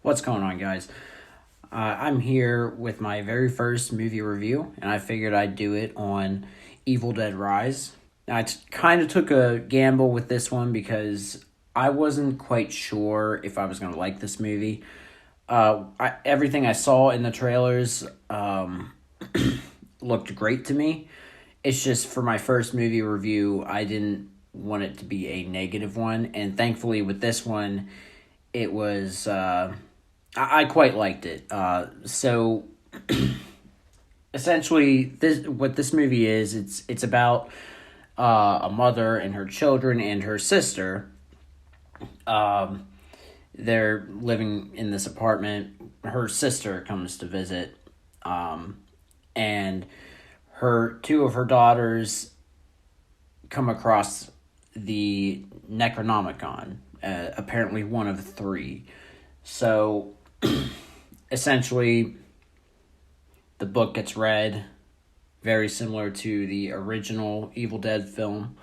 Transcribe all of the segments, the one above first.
What's going on, guys? I'm here with my very first movie review, and I figured I'd do it on Evil Dead Rise. Now, kind of took a gamble with this one because I wasn't quite sure if I was going to like this movie. Everything I saw in the trailers looked great to me. It's just for my first movie review, I didn't want it to be a negative one, and thankfully with this one, it was... I quite liked it. So essentially, this movie is, it's about a mother and her children and her sister. They're living in this apartment. Her sister comes to visit, and two of her daughters come across the Necronomicon. Apparently, one of three. So essentially, the book gets read, very similar to the original Evil Dead film,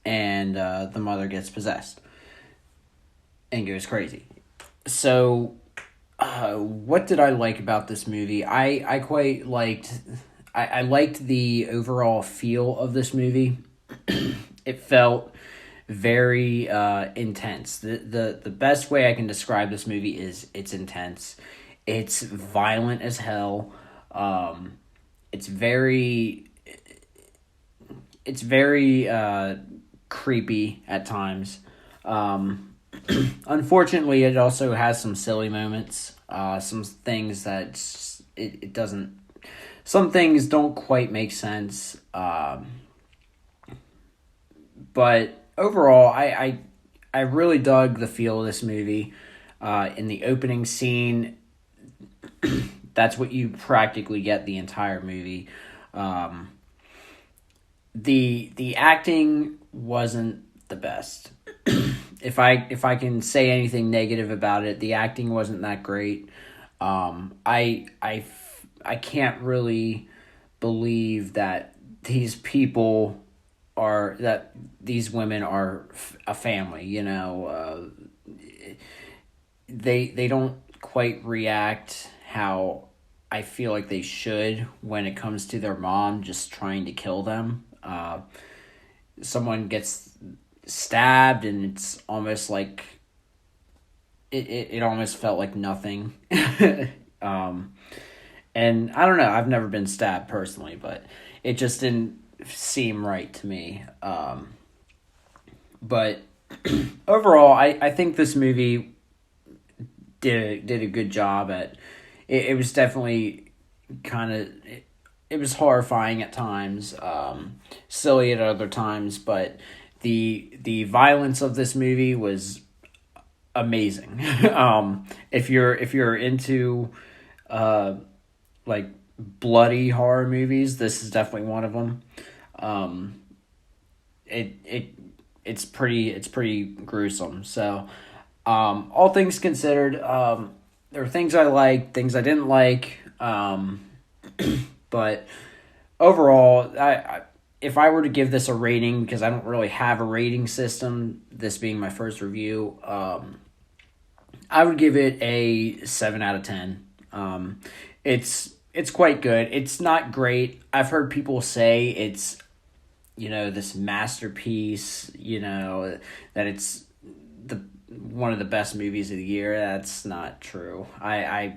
and the mother gets possessed and goes crazy. So, what did I like about this movie? I quite liked... I liked the overall feel of this movie. It felt very intense. The best way I can describe this movie is it's intense. It's violent as hell. It's very creepy at times. Unfortunately, it also has some silly moments. Some things that it doesn't... Some things don't quite make sense. But overall, I really dug the feel of this movie. In the opening scene, that's what you practically get the entire movie. The acting wasn't the best. If I can say anything negative about it, the acting wasn't that great. I can't really believe that these women are a family, you know. They don't quite react how I feel like they should when it comes to their mom just trying to kill them. Someone gets stabbed and it's almost like it almost felt like nothing. And I don't know, I've never been stabbed personally, but it just didn't seem right to me. But overall, I think this movie did a good job at... It was definitely kind of... It was horrifying at times, silly at other times, but the violence of this movie was amazing. If you're into like bloody horror movies, this is definitely one of them. It's pretty gruesome. So, all things considered, there were things I liked, things I didn't like. But overall, if I were to give this a rating, because I don't really have a rating system, this being my first review, I would give it a 7 out of 10. It's quite good. It's not great. I've heard people say it's, this masterpiece, that it's one of the best movies of the year. That's not true. I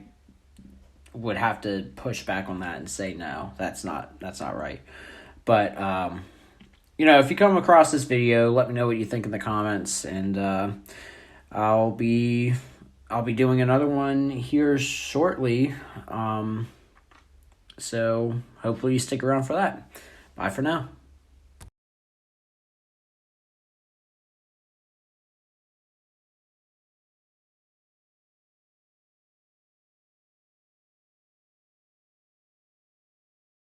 would have to push back on that and say no, that's not right. But if you come across this video, let me know what you think in the comments, and I'll be doing another one here shortly. So hopefully you stick around for that. Bye for now.